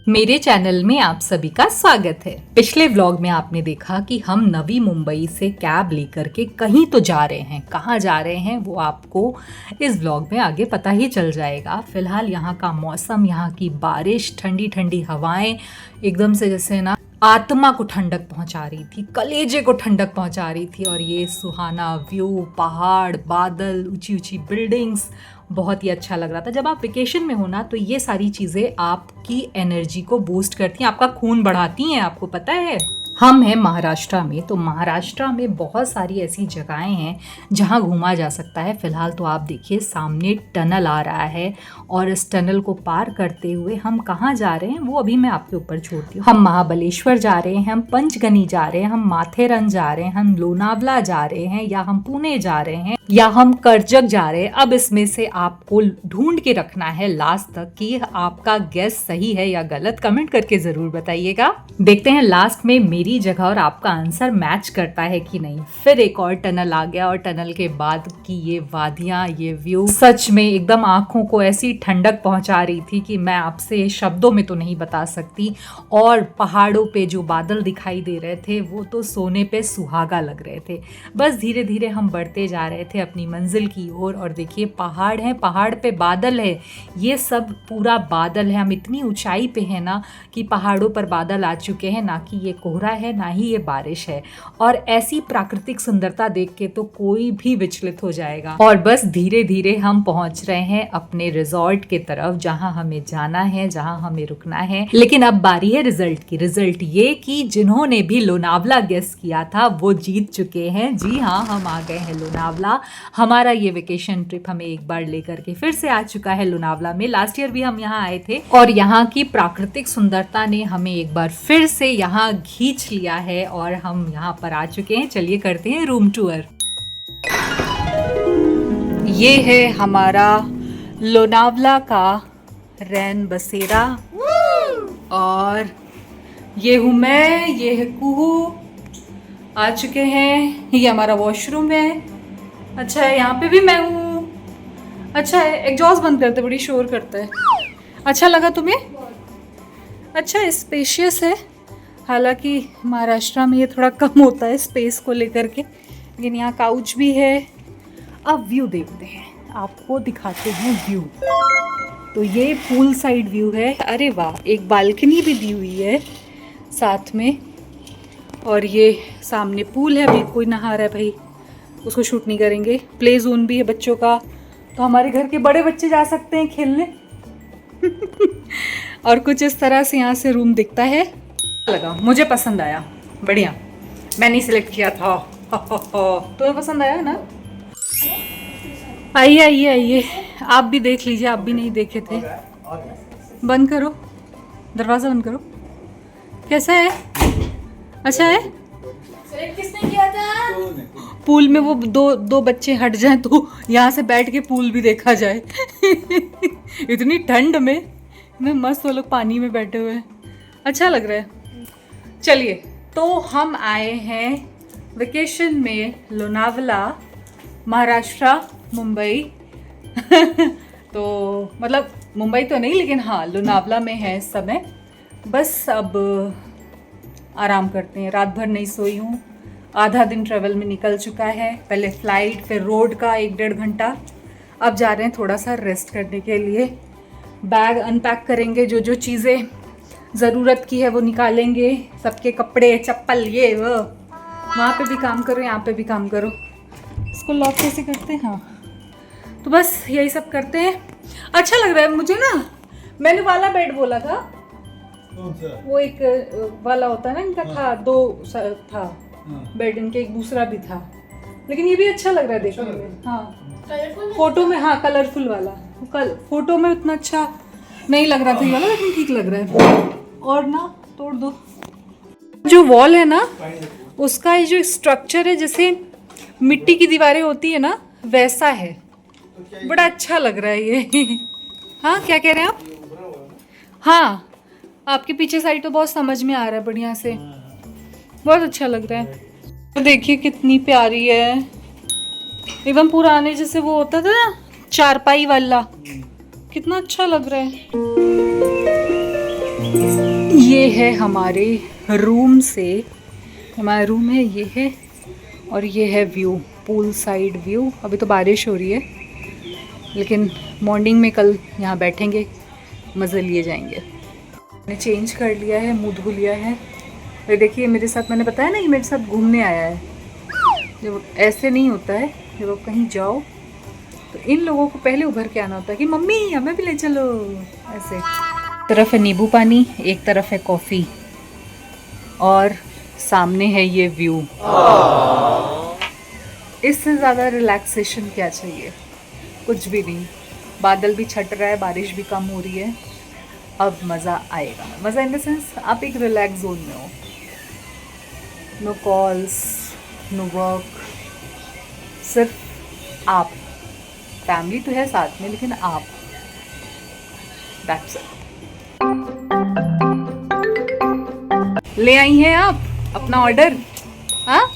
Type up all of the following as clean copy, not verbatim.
मेरे चैनल में आप सभी का स्वागत है। पिछले व्लॉग में आपने देखा कि हम नवी मुंबई से कैब लेकर के कहीं तो जा रहे हैं। कहाँ जा रहे हैं वो आपको इस व्लॉग में आगे पता ही चल जाएगा। फिलहाल यहाँ का मौसम, यहाँ की बारिश, ठंडी ठंडी हवाएं एकदम से जैसे ना आत्मा को ठंडक पहुंचा रही थी, कलेजे को ठंडक पहुंचा रही थी। और ये सुहाना व्यू, पहाड़, बादल, ऊंची ऊंची बिल्डिंग्स, बहुत ही अच्छा लग रहा था। जब आप वेकेशन में हो ना तो ये सारी चीज़ें आपकी एनर्जी को बूस्ट करती हैं, आपका खून बढ़ाती हैं। आपको पता है हम हैं महाराष्ट्र में, तो महाराष्ट्र में बहुत सारी ऐसी जगहें हैं जहां घूमा जा सकता है। फिलहाल तो आप देखिए सामने टनल आ रहा है और इस टनल को पार करते हुए हम कहाँ जा रहे हैं वो अभी मैं आपके ऊपर छोड़ती हूँ। हम महाबलेश्वर जा रहे हैं, हम पंचगनी जा रहे हैं, हम माथेरन जा रहे हैं, हम लोनावला जा रहे हैं, या हम पुणे जा रहे हैं, या हम करजग जा रहे हैं। अब इसमें से आपको ढूंढ के रखना है लास्ट तक कि आपका गेस सही है या गलत। कमेंट करके जरूर बताइएगा। देखते हैं लास्ट में मेरी जगह और आपका आंसर मैच करता है कि नहीं। फिर एक और टनल आ गया और टनल के बाद की ये वादियां, ये व्यू सच में एकदम आंखों को ऐसी ठंडक पहुंचा रही थी कि मैं आपसे शब्दों में तो नहीं बता सकती। और पहाड़ों पे जो बादल दिखाई दे रहे थे वो तो सोने पे सुहागा लग रहे थे। बस धीरे धीरे हम बढ़ते जा रहे थे अपनी मंजिल की ओर। और देखिए पहाड़ है, पहाड़ पे बादल है, ये सब पूरा बादल है। हम इतनी ऊंचाई पे हैं ना कि पहाड़ों पर बादल आ चुके हैं, ना कि ये कोहरा है ना ही ये बारिश है। और ऐसी प्राकृतिक सुंदरता देख के तो कोई भी विचलित हो जाएगा। और बस धीरे धीरे हम पहुंच रहे हैं अपने रिजॉर्ट के तरफ, जहां हमें जाना है, जहां हमें रुकना है। लेकिन अब बारी है रिजल्ट की। रिजल्ट ये कि जिन्होंने भी लोनावला गेस किया था वो जीत चुके हैं। जी हाँ, हम आ गए हैं लोनावला। हमारा ये वेकेशन ट्रिप हमें एक बार लेकर के फिर से आ चुका है लोनावला में। लास्ट ईयर भी हम यहाँ आए थे और यहाँ की प्राकृतिक सुंदरता ने हमें एक बार फिर से यहाँ खींच लिया है और हम यहाँ पर आ चुके हैं। चलिए करते हैं रूम टूर। ये है हमारा लोनावला का रैन बसेरा और ये हूँ मैं, ये है कुहू। आ चुके हैं। ये हमारा वॉशरूम है। अच्छा है, यहाँ पे भी मैं हूँ। अच्छा है, एग्जॉस्ट बंद करते, बड़ी शोर करता है। अच्छा लगा तुम्हें? अच्छा है, स्पेशियस है। हालांकि महाराष्ट्र में ये थोड़ा कम होता है स्पेस को लेकर के, लेकिन यहाँ काउच भी है। अब व्यू देखते हैं, आपको दिखाते हैं व्यू। तो ये पूल साइड व्यू है। अरे वाह, एक बालकनी भी दी हुई है साथ में। और ये सामने पूल है, अभी कोई नहा रहा है भाई, उसको शूट नहीं करेंगे। प्ले जोन भी है बच्चों का, तो हमारे घर के बड़े बच्चे जा सकते हैं खेलने। और कुछ इस तरह से यहाँ से रूम दिखता है। लगा, मुझे पसंद आया, बढ़िया। मैंने सिलेक्ट किया था। तुम्हें पसंद आया ना? आइए आइए आइए, आप भी देख लीजिए, आप भी नहीं देखे थे। बंद करो, दरवाज़ा बंद करो। कैसा है? अच्छा है? किसने किया था? पूल में वो दो बच्चे हट जाएं तो यहाँ से बैठ के पूल भी देखा जाए। इतनी ठंड में मस्त वो लोग पानी में बैठे हुए हैं, अच्छा लग रहा है। चलिए, तो हम आए हैं वेकेशन में लोनावला, महाराष्ट्र, मुंबई। तो मतलब मुंबई तो नहीं, लेकिन हाँ लोनावला में है इस समय। बस अब आराम करते हैं। रात भर नहीं सोई हूँ, आधा दिन ट्रेवल में निकल चुका है। पहले फ्लाइट, फिर रोड का 1-1.5 घंटा। अब जा रहे हैं थोड़ा सा रेस्ट करने के लिए। बैग अनपैक करेंगे, जो जो चीज़ें ज़रूरत की है वो निकालेंगे। सबके कपड़े, चप्पल, ये वो। वहाँ पे भी काम करो, यहाँ पे भी काम करो। इसको लॉक कैसे करते हैं? हाँ, तो बस यही सब करते हैं। अच्छा लग रहा है मुझे ना। मैंने वाला बेड बोला था, वो एक वाला होता है ना इनका। हाँ। था दो था बेड इनके, एक दूसरा भी था, लेकिन ये भी अच्छा लग रहा है देखने में। हाँ, फोटो में, हाँ कलरफुल वाला। कल फोटो में उतना अच्छा नहीं लग रहा था ये वाला, लेकिन ठीक लग रहा है। और ना तोड़ दो। जो वॉल है ना उसका ये जो स्ट्रक्चर है, जैसे मिट्टी की दीवारें होती है ना वैसा है, बड़ा अच्छा लग रहा है ये। हाँ, क्या कह रहे हैं आप? हाँ, आपके पीछे साइड तो बहुत समझ में आ रहा है बढ़िया से, बहुत अच्छा लग रहा है। तो देखिए कितनी प्यारी है, एकदम पुराने जैसे वो होता था ना चारपाई वाला, कितना अच्छा लग रहा है। ये है हमारे रूम से, हमारा रूम है ये है, और ये है व्यू, पूल साइड व्यू। अभी तो बारिश हो रही है, लेकिन मॉर्निंग में कल यहाँ बैठेंगे, मज़े लिए जाएंगे। मैंने चेंज कर लिया है, मुँह धो लिया है। ये देखिए मेरे साथ, मैंने बताया ना, ये मेरे साथ घूमने आया है। जब ऐसे नहीं होता है, जब आप कहीं जाओ तो इन लोगों को पहले उभर के आना होता है कि मम्मी हमें भी ले चलो। ऐसे तरफ है नींबू पानी, एक तरफ है कॉफ़ी, और सामने है ये व्यू। इससे ज़्यादा रिलैक्सेशन क्या चाहिए? कुछ भी नहीं। बादल भी छट रहा है, बारिश भी कम हो रही है। अब मज़ा आएगा। मज़ा इन द सेंस आप एक रिलैक्स जोन में हो। नो कॉल्स, नो वर्क, सिर्फ आप। फैमिली तो है साथ में, लेकिन आप। That's it. ले आई हैं आप अपना ऑर्डर? हाँ,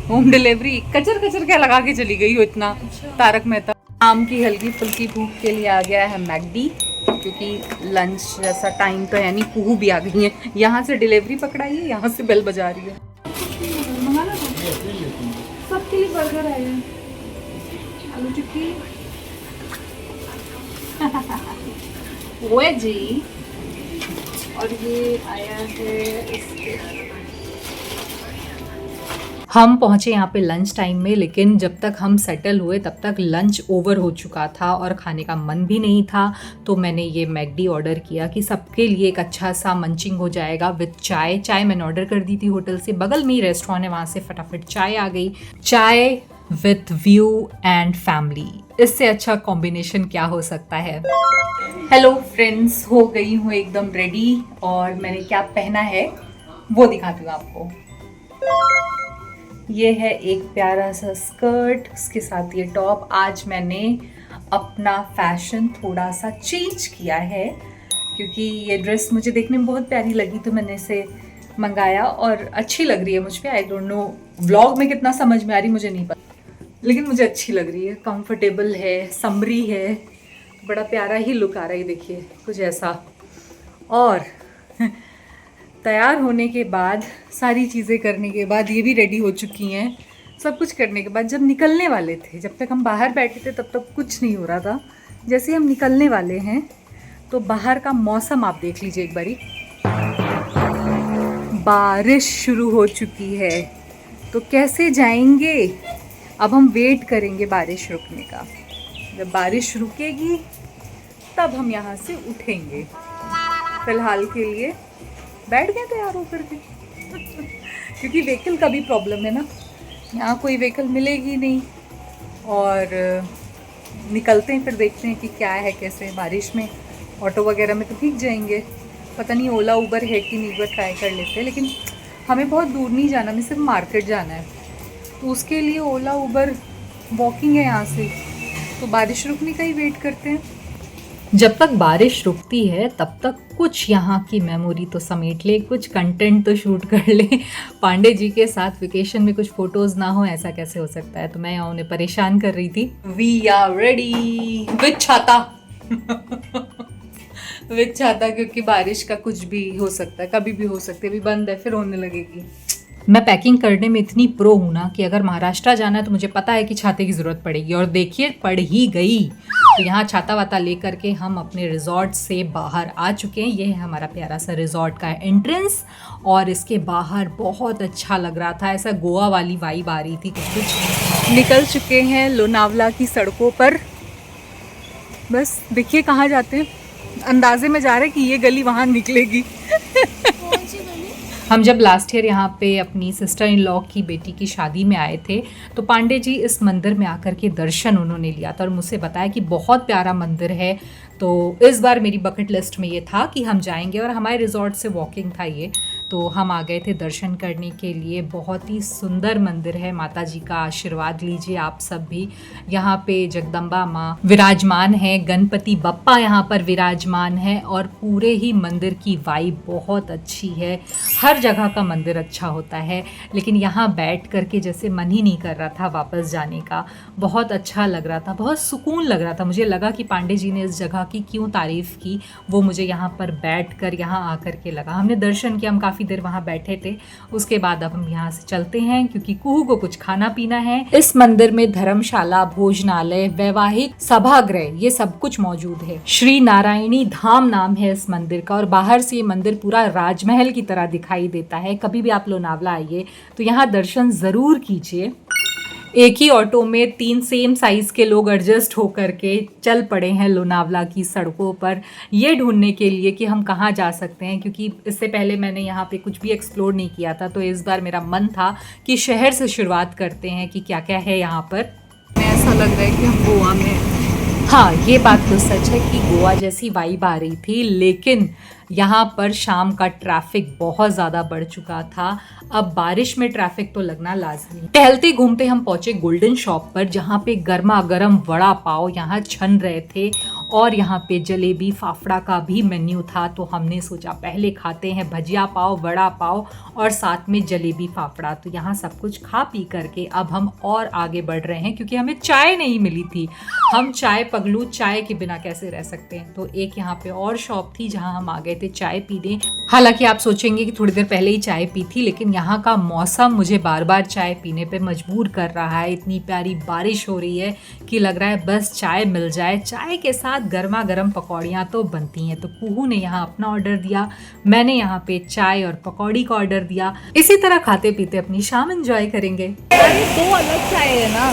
होम डिलीवरी। कचर कचर क्या लगा के चली गई हो इतना? तारक मेहता। शाम की हल्की फुल्की भूख के लिए आ गया है मैकडी, क्योंकि लंच जैसा टाइम तो है नहीं। पुहू भी आ गई है, यहाँ से डिलीवरी पकड़ाई है, यहाँ से बेल बजा रही है। सबके लिए बर्गर आए हैं, आलू टिक्की वो जी, और ये आया है इसके। हम पहुँचे यहाँ पे लंच टाइम में, लेकिन जब तक हम सेटल हुए तब तक लंच ओवर हो चुका था और खाने का मन भी नहीं था। तो मैंने ये मैकडी ऑर्डर किया कि सबके लिए एक अच्छा सा मंचिंग हो जाएगा विद चाय। चाय मैंने ऑर्डर कर दी थी होटल से, बगल में ही रेस्टोरेंट है, वहाँ से फटाफट चाय आ गई। चाय विथ व्यू एंड फैमिली, इससे अच्छा कॉम्बिनेशन क्या हो सकता है? हेलो फ्रेंड्स, हो गई हूँ एकदम रेडी, और मैंने क्या पहना है वो दिखाती हूँ आपको। ये है एक प्यारा सा स्कर्ट, उसके साथ ये टॉप। आज मैंने अपना फैशन थोड़ा सा चेंज किया है, क्योंकि ये ड्रेस मुझे देखने में बहुत प्यारी लगी, तो मैंने इसे मंगाया और अच्छी लग रही है मुझ पे। आई डोंट नो व्लॉग में कितना समझ में आ रही, मुझे नहीं पता, लेकिन मुझे अच्छी लग रही है। कंफर्टेबल है, समरी है, बड़ा प्यारा ही लुक आ रहा है। देखिए कुछ ऐसा। और तैयार होने के बाद, सारी चीज़ें करने के बाद, ये भी रेडी हो चुकी हैं। सब कुछ करने के बाद जब निकलने वाले थे, जब तक हम बाहर बैठे थे तब तक कुछ नहीं हो रहा था। जैसे हम निकलने वाले हैं तो बाहर का मौसम आप देख लीजिए एक बारी। बारिश शुरू हो चुकी है, तो कैसे जाएंगे? अब हम वेट करेंगे बारिश रुकने का। जब बारिश रुकेगी तब हम यहाँ से उठेंगे। फिलहाल के लिए बैठ गए तैयार होकर के क्योंकि व्हीकल का भी प्रॉब्लम है ना, यहाँ कोई व्हीकल मिलेगी नहीं। और निकलते हैं, फिर देखते हैं कि क्या है कैसे। बारिश में ऑटो वगैरह में तो भीग जाएंगे। पता नहीं ओला उबर है कि नहीं, एक ट्राई कर लेते हैं। लेकिन हमें बहुत दूर नहीं जाना, हमें सिर्फ मार्केट जाना है, तो उसके लिए ओला उबर वॉकिंग है यहाँ से। तो बारिश रुकने का ही वेट करते हैं। जब तक बारिश रुकती है तब तक कुछ यहाँ की मेमोरी तो समेट ले, कुछ कंटेंट तो शूट कर ले। पांडे जी के साथ वेकेशन में कुछ फोटोज ना हो, ऐसा कैसे हो सकता है? तो मैं उन्हें परेशान कर रही थी। वी आर रेडी विद छाता विद छाता, क्योंकि बारिश का कुछ भी हो सकता है, कभी भी हो सकती है। अभी बंद है, फिर होने लगेगी। मैं पैकिंग करने में इतनी प्रो हूँ ना कि अगर महाराष्ट्र जाना है तो मुझे पता है कि छाते की ज़रूरत पड़ेगी, और देखिए पड़ ही गई। तो यहाँ छाता वाता लेकर के हम अपने रिजॉर्ट से बाहर आ चुके हैं। ये है हमारा प्यारा सा रिजॉर्ट का एंट्रेंस, और इसके बाहर बहुत अच्छा लग रहा था, ऐसा गोवा वाली वाइब आ रही थी कुछ। निकल चुके हैं लोनावला की सड़कों पर। बस देखिए कहाँ जाते हैं, अंदाजे में जा रहे हैं कि ये गली वहाँ निकलेगी। हम जब लास्ट ईयर यहाँ पे अपनी सिस्टर इन लॉ की बेटी की शादी में आए थे, तो पांडे जी इस मंदिर में आकर के दर्शन उन्होंने लिया था और मुझसे बताया कि बहुत प्यारा मंदिर है। तो इस बार मेरी बकेट लिस्ट में ये था कि हम जाएंगे, और हमारे रिजॉर्ट से वॉकिंग था ये, तो हम आ गए थे दर्शन करने के लिए। बहुत ही सुंदर मंदिर है, माता जी का आशीर्वाद लीजिए आप सब भी। यहाँ पे जगदम्बा माँ विराजमान है, गणपति बप्पा यहाँ पर विराजमान है और पूरे ही मंदिर की वाइब बहुत अच्छी है। हर जगह का मंदिर अच्छा होता है, लेकिन यहाँ बैठ करके जैसे मन ही नहीं कर रहा था वापस जाने का। बहुत अच्छा लग रहा था, बहुत सुकून लग रहा था। मुझे लगा कि पांडे जी ने इस जगह की क्यों तारीफ़ की, वो मुझे यहाँ पर बैठ कर यहाँ आकर के लगा। हमने दर्शन किया, हम काफ़ी देर वहाँ बैठे थे। उसके बाद अब हम यहाँ से चलते हैं क्योंकि कुहू को कुछ खाना पीना है। इस मंदिर में धर्मशाला, भोजनालय, वैवाहिक सभागृह ये सब कुछ मौजूद है। श्री नारायणी धाम नाम है इस मंदिर का और बाहर से ये मंदिर पूरा राजमहल की तरह दिखाई देता है। कभी भी आप लोनावला आइए तो यहाँ दर्शन ज़रूर कीजिए। एक ही ऑटो में 3 सेम साइज़ के लोग एडजस्ट होकर के चल पड़े हैं लोनावला की सड़कों पर, ये ढूंढने के लिए कि हम कहाँ जा सकते हैं, क्योंकि इससे पहले मैंने यहाँ पे कुछ भी एक्सप्लोर नहीं किया था। तो इस बार मेरा मन था कि शहर से शुरुआत करते हैं कि क्या क्या है यहाँ पर। ऐसा लग रहा है कि हम गोवा में हैं। हाँ, ये बात तो सच है कि गोवा जैसी वाइब आ रही थी, लेकिन यहाँ पर शाम का ट्रैफिक बहुत ज़्यादा बढ़ चुका था। अब बारिश में ट्रैफिक तो लगना लाजमी। टहलते घूमते हम पहुँचे गोल्डन शॉप पर, जहाँ पे गर्मा गर्म वड़ा पाव यहाँ छन रहे थे और यहाँ पे जलेबी फाफड़ा का भी मेन्यू था। तो हमने सोचा पहले खाते हैं भजिया पाव, वड़ा पाव और साथ में जलेबी फाफड़ा। तो यहाँ सब कुछ खा पी करके अब हम और आगे बढ़ रहे हैं, क्योंकि हमें चाय नहीं मिली थी। हम चाय पगलू, चाय के बिना कैसे रह सकते हैं। तो एक यहाँ पे और शॉप थी जहाँ हम आ गए थे चाय पीने। हालांकि आप सोचेंगे कि थोड़ी देर पहले ही चाय पी थी, लेकिन यहाँ का मौसम मुझे बार बार चाय पीने पे मजबूर कर रहा है। इतनी प्यारी बारिश हो रही है कि लग रहा है बस चाय मिल जाए। चाय के साथ गर्मा गर्म पकौड़ियाँ तो बनती हैं। तो कुहू ने यहाँ अपना ऑर्डर दिया, मैंने यहाँ पे चाय और पकौड़ी का ऑर्डर दिया। इसी तरह खाते पीते अपनी शाम एंजॉय करेंगे। अरे 2 अलग चाय है ना,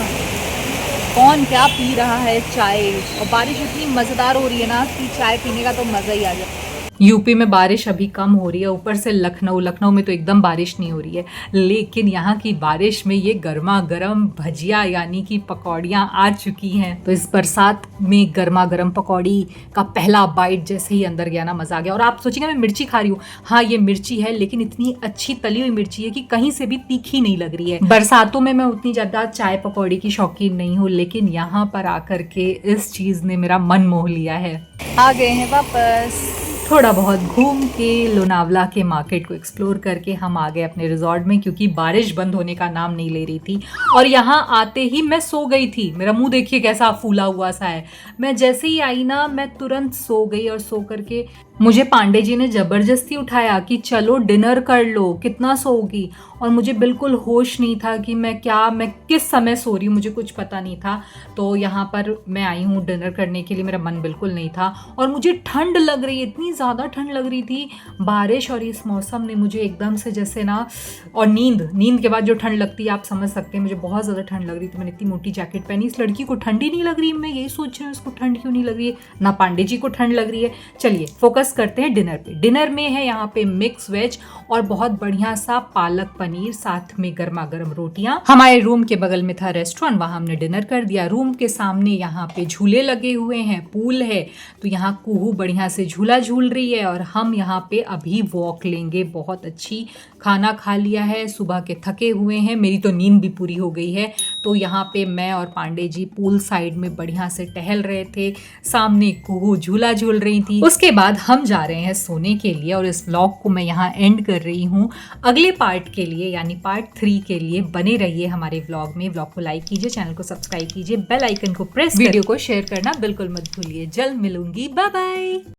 कौन क्या पी रहा है चाय। और बारिश इतनी मज़ेदार हो रही है ना कि चाय पीने का तो मज़ा ही आ जाए। यूपी में बारिश अभी कम हो रही है, ऊपर से लखनऊ में तो एकदम बारिश नहीं हो रही है, लेकिन यहाँ की बारिश में ये गर्मा गर्म भजिया यानी कि पकौड़ियाँ आ चुकी हैं। तो इस बरसात में गर्मा गर्म पकौड़ी का पहला बाइट जैसे ही अंदर गया ना, मज़ा आ गया। और आप सोचेंगे मैं मिर्ची खा रही हूँ, हाँ ये मिर्ची है, लेकिन इतनी अच्छी तली हुई मिर्ची है कि कहीं से भी तीखी नहीं लग रही है। बरसातों में मैं उतनी ज़्यादा चाय पकौड़ी की शौकीन नहीं हूँ, लेकिन यहाँ पर आकर के इस चीज़ ने मेरा मन मोह लिया है। आ गए हैं वापस। थोड़ा बहुत घूम के लोनावला के मार्केट को एक्सप्लोर करके हम आ गए अपने रिजॉर्ट में, क्योंकि बारिश बंद होने का नाम नहीं ले रही थी। और यहाँ आते ही मैं सो गई थी। मेरा मुंह देखिए कैसा फूला हुआ सा है। मैं जैसे ही आई ना, मैं तुरंत सो गई और सो करके मुझे पांडे जी ने ज़बरदस्ती उठाया कि चलो डिनर कर लो, कितना सोओगी। और मुझे बिल्कुल होश नहीं था कि मैं किस समय सो रही हूँ, मुझे कुछ पता नहीं था। तो यहाँ पर मैं आई हूँ डिनर करने के लिए, मेरा मन बिल्कुल नहीं था और मुझे ठंड लग रही है, इतनी ज़्यादा ठंड लग रही थी। बारिश और इस मौसम ने मुझे एकदम से जैसे ना, और नींद के बाद जो ठंड लगती है आप समझ सकते हैं, मुझे बहुत ज़्यादा ठंड लग रही थी। मैंने इतनी मोटी जैकेट पहनी, इस लड़की को ठंड ही नहीं लग रही। मैं यही सोच रही हूँ इसको ठंड क्यों नहीं लग रही है, ना पांडे जी को ठंड लग रही है। चलिए फोकस करते हैं डिनर पे। डिनर में है यहाँ पे मिक्स वेज और बहुत बढ़िया सा पालक पनीर, साथ में गर्मा गर्म रोटियां। हमारे रूम के बगल में था रेस्टोरेंट, वहां हमने डिनर कर दिया। रूम के सामने यहाँ पे झूले लगे हुए हैं, पूल है, तो यहाँ कुहू बढ़िया से झूला झूल रही है और हम यहाँ पे अभी वॉक लेंगे। बहुत अच्छी खाना खा लिया है, सुबह के थके हुए हैं, मेरी तो नींद भी पूरी हो गई है। तो यहाँ पे मैं और पांडे जी पूल साइड में बढ़िया से टहल रहे थे, सामने कुहू झूला झूल रही थी। उसके बाद हम जा रहे हैं सोने के लिए और इस व्लॉग को मैं यहाँ एंड कर रही हूँ। अगले पार्ट के लिए यानी पार्ट 3 के लिए बने रहिए हमारे व्लॉग में। व्लॉग को लाइक कीजिए, चैनल को सब्सक्राइब कीजिए, बेल आइकन को प्रेस, वीडियो को शेयर करना बिल्कुल मत भूलिए। जल्द मिलूंगी, बाय बाय।